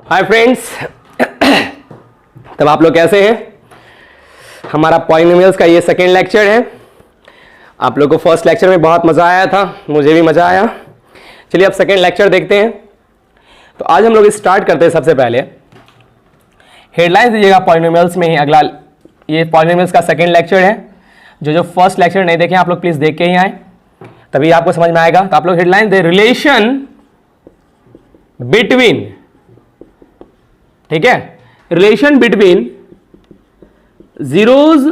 Hi friends, तब आप लोग कैसे हैं? हमारा पॉलिनोमियल्स का ये सेकेंड लेक्चर है। आप लोग को फर्स्ट लेक्चर में बहुत मज़ा आया था, मुझे भी मज़ा आया। चलिए अब सेकेंड लेक्चर देखते हैं। तो आज हम लोग स्टार्ट करते हैं। सबसे पहले हेडलाइंस दीजिएगा पॉलिनोमियल्स में ही। अगला ये पॉलिनोमियल्स का सेकेंड लेक्चर है। जो फर्स्ट लेक्चर नहीं देखे आप लोग प्लीज़ देख के ही आए, तभी आपको समझ में आएगा। तो आप लोग हेडलाइन दे रिलेशन बिटवीन, ठीक है, relation between zeros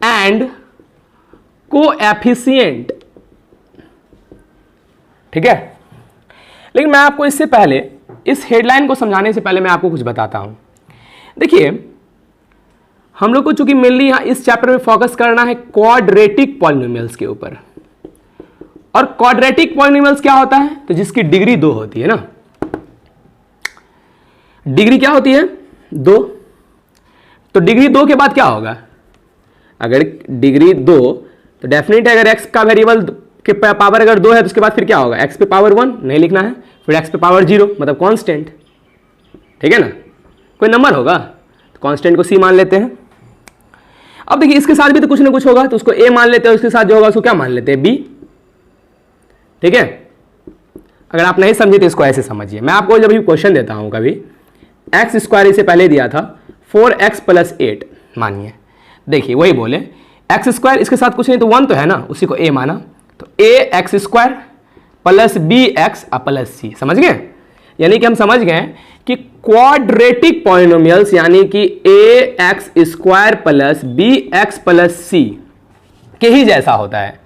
and coefficient, ठीक है। लेकिन मैं आपको इससे पहले, इस हेडलाइन को समझाने से पहले मैं आपको कुछ बताता हूं। देखिए, हम लोग को चूंकि मेनली यहां इस चैप्टर में फोकस करना है क्वाड्रेटिक पॉलिनोमियल्स के ऊपर। और क्वाड्रेटिक पॉलिनोमियल्स क्या होता है? तो जिसकी डिग्री 2 होती है ना। डिग्री क्या होती है? 2। तो डिग्री 2 के बाद क्या होगा? अगर डिग्री 2 तो डेफिनेट है, अगर x का वेरिएबल के पावर अगर 2 है तो उसके बाद फिर क्या होगा? x पे पावर 1 नहीं लिखना है, फिर x पे पावर 0 मतलब कांस्टेंट, ठीक है ना। कोई नंबर होगा तो कांस्टेंट को c मान लेते हैं। अब देखिए इसके साथ भी तो कुछ ना कुछ होगा, तो उसको a मान लेते हैं, उसके साथ जो होगा उसको क्या मान लेते हैं? b, ठीक है। अगर आप नहीं समझे तो इसको ऐसे समझिए। मैं आपको जब भी क्वेश्चन देता हूं कभी, एक्स स्क्वायर इसे पहले दिया था 4x + 8, मानिए, देखिए वही बोले एक्स स्क्वायर, इसके साथ कुछ नहीं तो 1 तो है ना, उसी को a माना, तो ax² + bx + c। समझ गए? यानी कि हम समझ गए कि क्वाड्रेटिक पॉलिनोमियल्स यानी कि ax² + bx + c के ही जैसा होता है।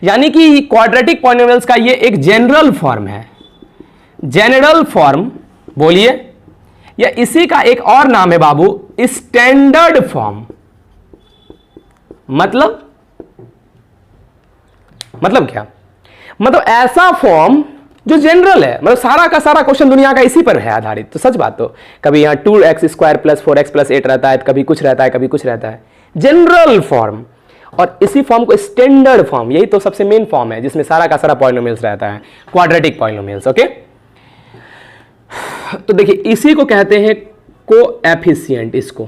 यानी कि क्वाड्रेटिक पॉलिनोमियल्स का ये एक जनरल फॉर्म है। जनरल फॉर्म बोलिए, या इसी का एक और नाम है बाबू स्टैंडर्ड फॉर्म। मतलब क्या? मतलब ऐसा फॉर्म जो जनरल है, मतलब सारा का सारा क्वेश्चन दुनिया का इसी पर है आधारित। तो सच बात, तो कभी यहां 2x² + 4x + 8 रहता है, कभी कुछ रहता है, कभी कुछ रहता है, जनरल फॉर्म। और इसी फॉर्म को स्टैंडर्ड फॉर्म, यही तो सबसे मेन फॉर्म है जिसमें सारा का सारा पॉलिनोमियल्स रहता है, क्वाड्रेटिक पॉलिनोमियल्स। ओके, तो देखिए इसी को कहते हैं कोएफिशिएंट। इसको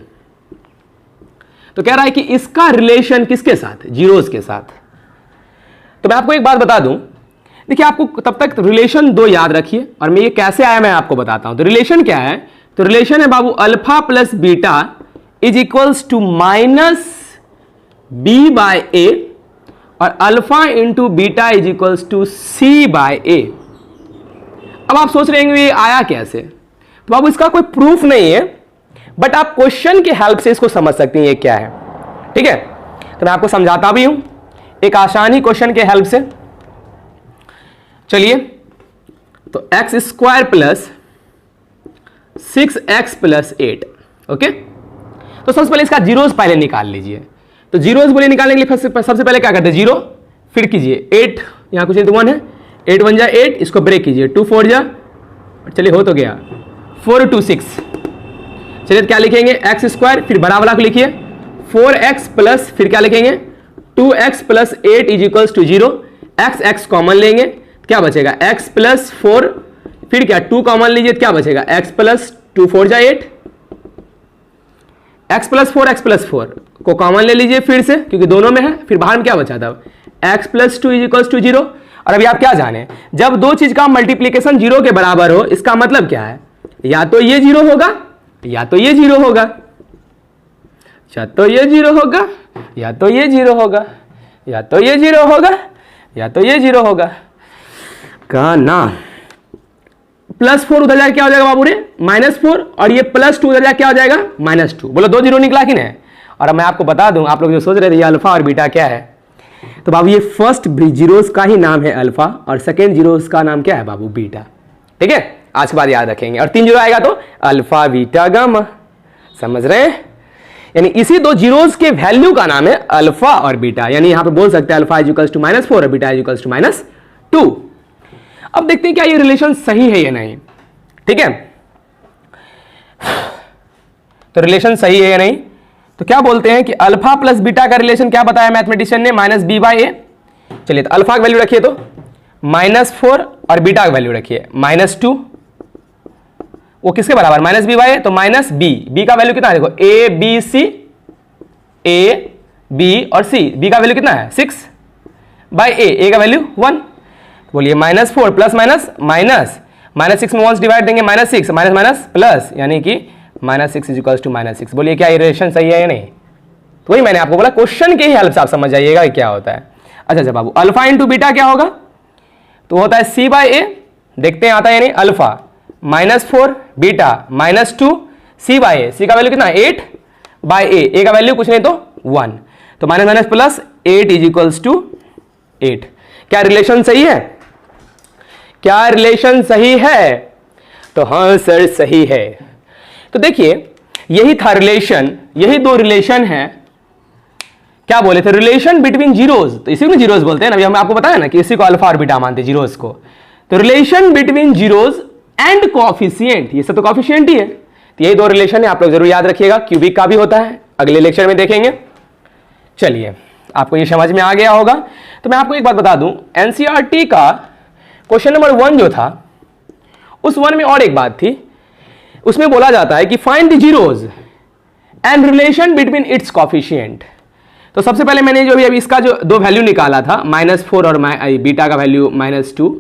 तो कह रहा है कि इसका रिलेशन किसके साथ? जीरोस के साथ। तो मैं आपको एक बात बता दूं, देखिए आपको तब तक रिलेशन 2 याद रखिए, और मैं ये कैसे आया मैं आपको बताता हूं। तो रिलेशन क्या है? तो रिलेशन है बाबू अल्फा + बीटा = -b/a और अल्फा × बीटा = c/a। अब आप सोच रहे हैं ये आया कैसे? तो बाबू इसका कोई प्रूफ नहीं है, बट आप क्वेश्चन की हेल्प से इसको समझ सकते हैं ये क्या है, ठीक है। तो मैं आपको समझाता भी हूं एक आसान ही क्वेश्चन के हेल्प से। चलिए, तो x² + 6x + 8, ओके। तो सबसे पहले इसका जीरोस पहले निकाल लीजिए। तो जीरोस बोले निकालने के लिए सबसे पहले क्या करते हैं? 0, फिर कीजिए 8, यहां कुछ नहीं तो 1 है, 8 × 1 = 8, इसको ब्रेक कीजिए, 2 × 4 = चलिए हो तो गया 4 × 2 = 6। चलिए क्या लिखेंगे? x², फिर बड़ा वाला को लिखिए 4x प्लस, फिर क्या लिखेंगे? 2x + 8 = 0। x कॉमन लेंगे, क्या बचेगा? x + 4, फिर क्या 2 कॉमन लीजिए, क्या बचेगा? x + 2 × 4 = 8। x + 4 x + 4 को कॉमन ले लीजिए फिर से, क्योंकि दोनों में है, फिर बाहर में क्या बचा था? x + 2 = 0। और अभी आप क्या जाने, जब दो चीज का मल्टीप्लीकेशन 0 के बराबर हो, इसका मतलब क्या है? या तो ये 0 होगा, या तो ये 0 होगा, या तो ये 0 होगा, या तो ये 0 होगा, या तो ये 0 होगा, या तो ये 0 होगा। कहा ना +4 उधर जाके क्या हो जाएगा बाबू रे? -4, और ये +2 उधर जाके क्या हो जाएगा? -2। बोलो 2 0 निकला कि नहीं? और मैं आपको बता दूं, आप लोग जो सोच रहे थे ये अल्फा और बीटा क्या है, तो बाबू ये फर्स्ट जीरोस का ही नाम है अल्फा, और सेकेंड जीरोस का नाम क्या है बाबू? बीटा, ठीक है। आज के बाद याद रखेंगे, और 3 जीरो आएगा तो अल्फा बीटा गामा, समझ रहे हैं? यानी इसी 2 जीरोस के वैल्यू का नाम है अल्फा और बीटा। यानी यहां पे बोल सकते हैं अल्फा = -4 और बीटा = -2। अब देखते हैं क्या ये रिलेशन सही है या नहीं, ठीक है। तो रिलेशन सही है या नहीं, तो क्या बोलते हैं कि अल्फा + बीटा का रिलेशन क्या बताया मैथमेटिशियन ने? -b/a। चलिए तो अल्फा का वैल्यू रखिए तो -4 और बीटा का वैल्यू रखिए -2। वो किसके बराबर, माइनस बी बाई ए, तो माइनस बी, बी का वैल्यू कितना है देखो, A B C, A B और सी, बी का वैल्यू कितना है 6 बाई ए का वैल्यू 1। बोलिए -4 प्लस माइनस माइनस, -6 में 1 डिवाइड देंगे -6, माइनस माइनस प्लस, यानी कि -6 इज इक्वल्स टू -6। बोलिए क्या ये रिलेशन सही है या नहीं? तो वही मैंने आपको बोला, क्वेश्चन के ही हेल्प से आप समझ जाइएगा कि क्या होता है। अच्छा बाबू, अल्फा इंटू बीटा क्या होगा? तो होता है सी बाई ए, देखते हैं आता है या नहीं। अल्फा -4, बीटा -2, सी बाई ए, सी का वैल्यू कितना है 8 बाई ए का वैल्यू कुछ नहीं तो 1, तो minus minus plus 8 is equals to 8। क्या रिलेशन सही है? क्या रिलेशन सही है? तो हाँ सर सही है। तो देखिए यही था रिलेशन, यही दो रिलेशन है। क्या बोले थे? रिलेशन बिटवीन जीरोज, तो इसी को जीरोज बोलते हैं ना, अभी हम आपको बताया ना कि इसी को अल्फा और बीटा मानते हैं जीरोज को। तो relation between zeros and coefficient, ये सब तो कोएफिशिएंट ही है, तो यही दो रिलेशन है, आप लोग जरूर याद रखिएगा। क्यूबिक का भी होता है, अगले लेक्चर में देखेंगे। चलिए आपको ये समझ में आ गया होगा। तो मैं आपको एक बात बता दूं, एनसीईआरटी का क्वेश्चन नंबर 1 जो था, उस 1 में और एक बात थी, उसमें बोला जाता है कि find the zeros and relation between its coefficient. तो सबसे पहले मैंने जो अभी इसका जो दो वैल्यू निकाला था, -4 और बीटा का वैल्यू -2,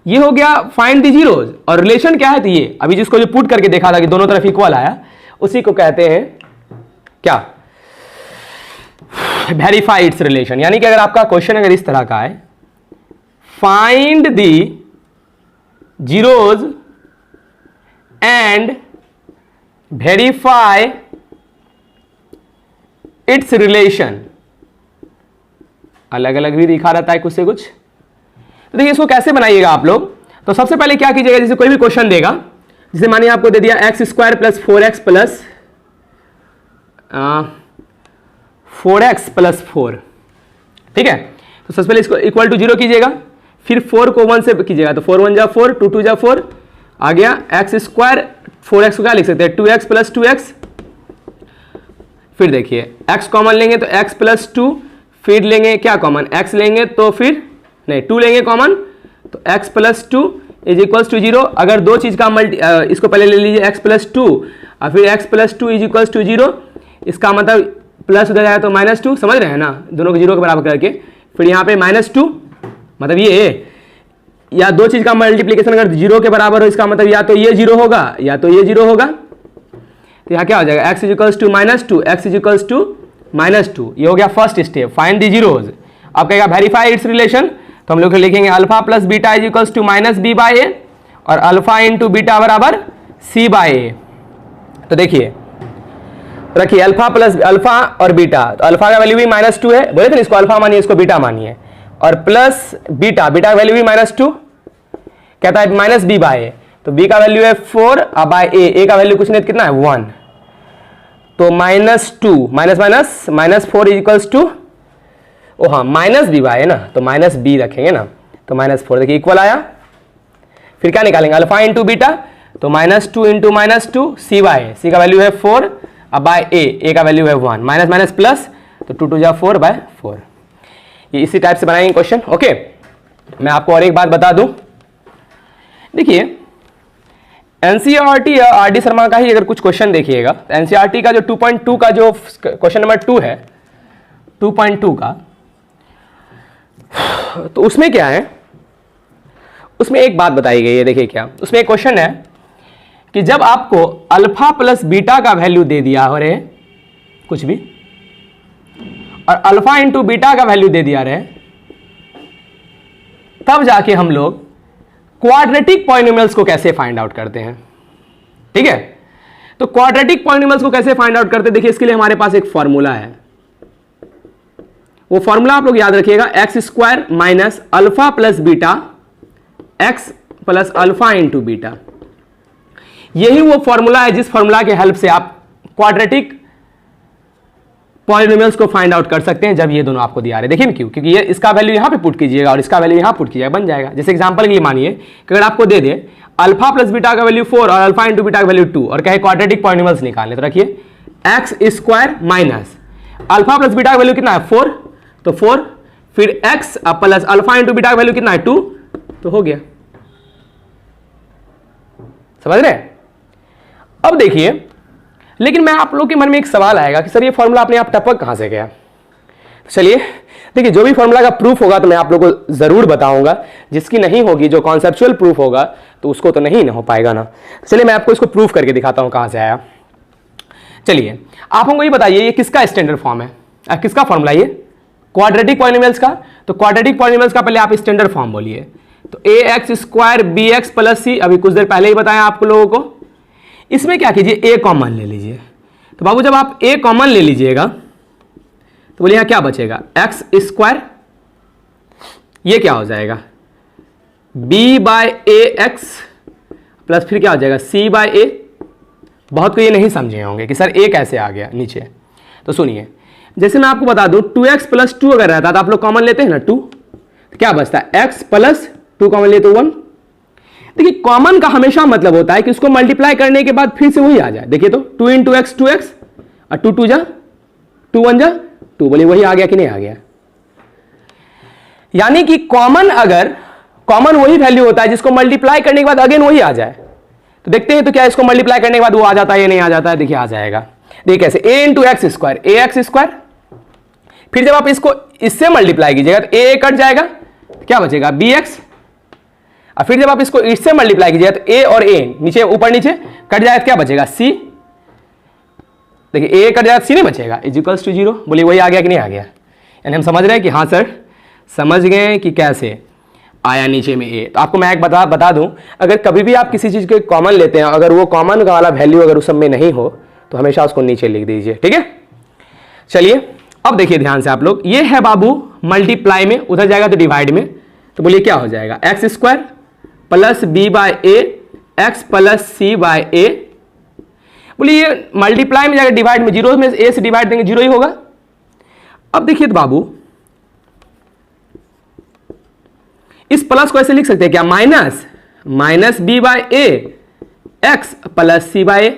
ये हो गया फाइंड द जीरोज। और रिलेशन क्या है? तो ये अभी जिसको जो पुट करके देखा था कि दोनों तरफ इक्वल आया, उसी को कहते हैं क्या? Verify its relation. यानी कि अगर आपका क्वेश्चन अगर इस तरह का है, find the zeros and verify its relation, अलग अलग भी दिखा रहता है कुछ से कुछ। तो देखिए इसको कैसे बनाइएगा आप लोग। तो सबसे पहले क्या कीजिएगा, जैसे कोई भी क्वेश्चन देगा, जैसे मानिए आपको दे दिया x² plus 4x plus 4x plus 4, ठीक है। तो सबसे पहले इसको इक्वल टू 0 कीजिएगा, फिर 4 को 1 से कीजिएगा, तो 4 1 जा 4, 2 2 जा 4, आ गया x², 4x को क्या लिख सकते हैं 2x प्लस 2x। फिर देखिए x कॉमन लेंगे तो x प्लस 2, फिर लेंगे क्या कॉमन, x लेंगे तो फिर नहीं 2 लेंगे कॉमन, तो x plus 2 is equals to 0। अगर दो चीज का इसको पहले ले लीजिए x प्लस 2 और फिर x plus 2 is equals to 0, इसका मतलब प्लस उधर जाए तो -2, समझ रहे हैं ना, दोनों को 0 के बराबर करके। फिर यहाँ पे -2, मतलब ये या दो चीज का मल्टीप्लीकेशन अगर 0 के बराबर हो, इसका मतलब या तो ये 0 होगा या तो ये 0 होगा। तो यहाँ क्या हो जाएगा, x is equals to -2, x is equals to -2। ये हो गया first step, find the zeros. अब कहेगा वेरीफाई इट्स रिलेशन, तो हम लोग लिखेंगे alpha plus beta is equals to -b by a और अल्फा इंटू बीटा बराबर c बाई ए। तो देखिए रखिए अल्फा प्लस अल्फा और बीटा, तो अल्फा का वैल्यू भी -2 है, बोले थे इसको अल्फा मानिए इसको बीटा मानिए, और प्लस बीटा, बीटा का वैल्यू भी -2, कहता है -b बाई ए, तो b का वैल्यू है 4 और बाई a का वैल्यू कुछ नहीं कितना है 1, तो -2 माइनस -4 इज इक्वल्स टू, ओ हाँ -b बाई है ना, तो -b रखेंगे ना, तो -4 देखिए इक्वल आया। फिर क्या निकालेंगे अल्फा इंटू बीटा, तो -2 into -2 c by A, c का वैल्यू है 4 और बाई a का वैल्यू है 1, माइनस माइनस प्लस, तो 2 2 जा 4 बाई 4। ये इसी टाइप से बनाएंगे क्वेश्चन। ओके, मैं आपको और एक बात बता दूं, देखिए एनसीईआरटी या आरडी शर्मा का ही अगर कुछ क्वेश्चन देखिएगा, तो एनसीईआरटी का जो 2.2 का जो क्वेश्चन नंबर 2 है, 2.2 का, तो उसमें क्या है, उसमें एक बात बताई गई है। देखिए क्या उसमें एक क्वेश्चन है कि जब आपको अल्फा प्लस बीटा का वैल्यू दे दिया हो रहे कुछ भी, और अल्फा इंटू बीटा का वैल्यू दे दिया रहे, तब जाके हम लोग क्वाड्रेटिक पॉलिनोमियल्स को कैसे फाइंड आउट करते हैं। ठीक है, तो क्वाड्रेटिक पॉलिनोमियल्स को कैसे फाइंड आउट करते हैं, देखिए इसके लिए हमारे पास एक फॉर्मूला है, वो फॉर्मूला आप लोग याद रखिएगा, x² minus alpha plus beta x plus alpha into beta. यही वो फॉर्मूला है जिस फॉर्मूला के हेल्प से आप क्वाड्रेटिक पॉलिनोमियल्स को फाइंड आउट कर सकते हैं जब ये दोनों आपको दिया रहे। देखिए क्यों, क्योंकि ये इसका वैल्यू यहां पे पुट कीजिएगा और इसका वैल्यू यहां पुट कीजिएगा, बन जाएगा। जैसे एग्जांपल के लिए मानिए कि अगर आपको दे दे अल्फा प्लस बीटा का वैल्यू 4 और अल्फा इंटू बीटा का वैल्यू 2 और कहे क्वाड्रेटिक पॉलिनोमियल्स निकालने, तो रखिए x² minus alpha plus beta का वैल्यू कितना है 4, तो 4, फिर x plus alpha into beta का वैल्यू कितना है 2, तो हो गया। समझ रहे, अब देखिए, लेकिन मैं आप लोग के मन में एक सवाल आएगा कि सर ये फॉर्मूला अपने आप टपक कहां से गया। चलिए देखिए, जो भी फॉर्मूला का प्रूफ होगा तो मैं आप लोगों को जरूर बताऊंगा, जिसकी नहीं होगी, जो कॉन्सेप्चुअल प्रूफ होगा तो उसको तो नहीं हो पाएगा ना। चलिए मैं आपको इसको प्रूफ करके दिखाता हूं कहां से आया। चलिए आप हमको ये बताइए, ये किसका स्टैंडर्ड फॉर्म है, किसका फॉर्मूला ये, क्वाड्रेटिक पॉलिनोमियल्स का। तो क्वाड्रेटिक पॉलिनोमियल्स का पहले आप स्टैंडर्ड फॉर्म बोलिए। तो ax² bx + c, अभी कुछ देर पहले ही बताया आपको लोगों को। इसमें क्या कीजिए, a कॉमन ले लीजिए। तो बाबू जब आप a कॉमन ले लीजिएगा तो बोलिए यहां क्या बचेगा, x², ये क्या हो जाएगा b/ax प्लस फिर क्या हो जाएगा c/a। बहुत को ये नहीं समझे होंगे कि सर a कैसे आ गया नीचे। तो सुनिए, जैसे मैं आपको बता दूं 2x + 2 अगर रहता तो आप लोग कॉमन लेते हैं ना 2, तो क्या बचता है x + 2 कॉमन लिए तो 1। देखिए कॉमन का हमेशा मतलब होता है कि उसको मल्टीप्लाई करने के बाद फिर से वही आ जाए। देखिए तो 2 × x 2x और 2 2 जा 2 1 जा 2, बोलिए वही आ गया कि नहीं आ गया। यानी कि कॉमन वही वैल्यू होता है जिसको मल्टीप्लाई करने के बाद अगेन वही आ जाए। तो देखते हैं तो क्या इसको मल्टीप्लाई करने के बाद वो आ जाता है या नहीं आ जाता है। देखिए आ जाएगा। देखिए कैसे, a × x², फिर जब आप इसको इससे मल्टीप्लाई कीजिएगा तो a कट जाएगा, तो क्या बचेगा bx, और फिर जब आप इसको इससे मल्टीप्लाई कीजिएगा तो a और a नीचे ऊपर नीचे कट जाएगा, तो क्या बचेगा c। देखिए a कट जाएगा, c नहीं बचेगा, = 0। बोलिए वही आ गया कि नहीं आ गया। यानी हम समझ रहे हैं कि हाँ सर समझ गए कि कैसे आया नीचे में a। तो आपको मैं एक बता दूं, अगर कभी भी आप किसी चीज के कॉमन लेते हैं, अगर वो कॉमन का वाला वैल्यू अगर उस सब में नहीं हो तो हमेशा उसको नीचे लिख दीजिए, ठीक है। चलिए अब देखिए ध्यान से आप लोग, ये है बाबू मल्टीप्लाई में, उधर जाएगा तो डिवाइड में। तो बोलिए क्या हो जाएगा, x² + b/a x + c/a। बोलिए ये मल्टीप्लाई में जाएगा डिवाइड में, 0 में a से डिवाइड देंगे 0 ही होगा। अब देखिए तो बाबू इस प्लस को ऐसे लिख सकते हैं क्या, माइनस b/a x + c/a।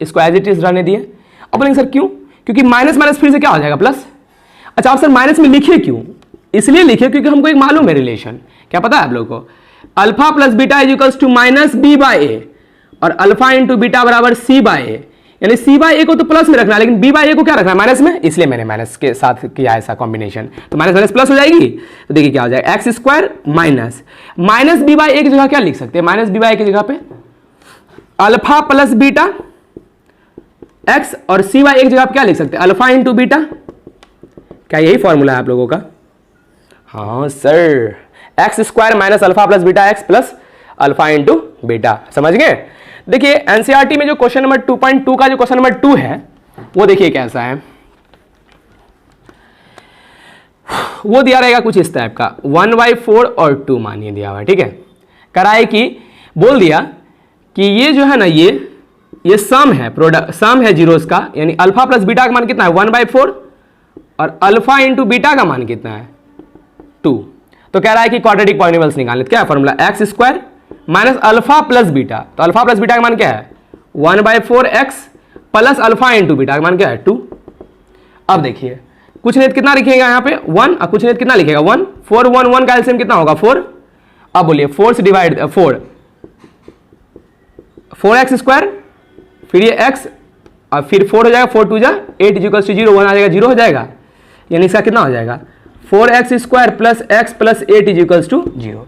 इसको एज इट इज रहने दिए। अब बोलेंगे सर क्यों, क्योंकि माइनस माइनस फिर से क्या हो जाएगा प्लस। अच्छा आप सर माइनस में लिखिए क्यों, इसलिए लिखिए क्योंकि हमको एक मालूम है रिलेशन, क्या पता है आप लोगों को, अल्फा + बीटा = -b/a और अल्फा × बीटा = c/a। यानी c/a को तो प्लस में रखना है, लेकिन b/a को क्या रखना है माइनस में, इसलिए मैंने माइनस के साथ किया ऐसा कॉम्बिनेशन। तो माइनस माइनस प्लस हो जाएगी। तो देखिए क्या हो जाएगा, x² माइनस b/a की जगह क्या लिख सकते हैं, -b/a की जगह पे अल्फा + बीटा x और c/a की जगह पे क्या लिख सकते हैं, अल्फा × बीटा। क्या यही फॉर्मूला है आप लोगों का। हाँ sir, x² minus alpha + beta x plus alpha × beta. समझ गए। देखिए एनसीईआरटी में जो क्वेश्चन नंबर 2.2 का जो क्वेश्चन नंबर 2 है वो देखिए कैसा है, वो दिया रहेगा कुछ इस टाइप का, 1/4 और 2 मानिए दिया हुआ है, ठीक है। कराए कि बोल दिया कि ये जो है ना ये सम है, प्रोडक्ट सम है जीरोस का, यानी अल्फा + बीटा का मान कितना है 1/4 और अल्फा × बीटा का मान कितना है 2। तो कह रहा है कि क्वाड्रेटिक पॉलिनोमियल्स निकालने। क्या है formula, x² minus alpha + beta. तो अल्फा + बीटा का मान क्या है 1/4x प्लस अल्फा × बीटा का मान क्या है 2। अब देखिए कुछ नहीं कितना लिखिएगा यहाँ पे 1 और कुछ नहीं कितना लिखेगा 1, 4 1 1 का एलसीएम कितना होगा 4। अब बोलिए 4 से डिवाइड 4x², फिर ये x और फिर 4 हो जाएगा, 4 2 जा 8 = 0, 1 आ जाएगा 0 हो जाएगा, यानी इसका कितना हो जाएगा 4x² + x + 8 = 0।